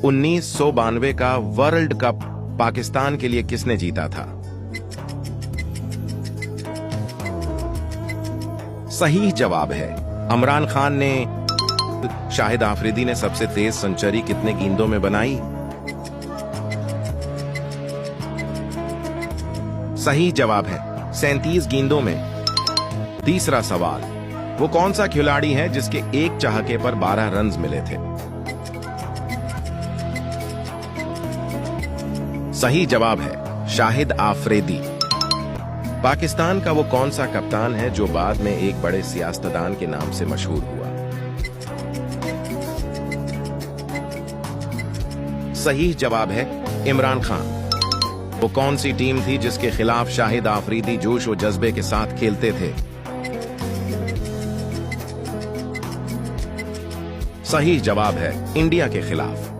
1992 का world cup Pakistan के लिए किसने जीता था? सही जवाब है इमरान खान ने। शाहिद आफरीदी ने सबसे तेज सेंचुरी कितने गेंदों में बनाई? सही जवाब है 37 गेंदों में। तीसरा सवाल, वो कौन सा खिलाड़ी है जिसके एक चौके पर 12 रन मिले थे? सही जवाब है शाहिद आफरीदी। पाकिस्तान का वो कौन सा कप्तान है जो बाद में एक बड़े सियासतदान के नाम से मशहूर हुआ? सही जवाब है इमरान खान। वो कौन सी टीम थी जिसके खिलाफ शाहिद आफरीदी जोश और जज्बे के साथ खेलते थे? सही जवाब है इंडिया के खिलाफ।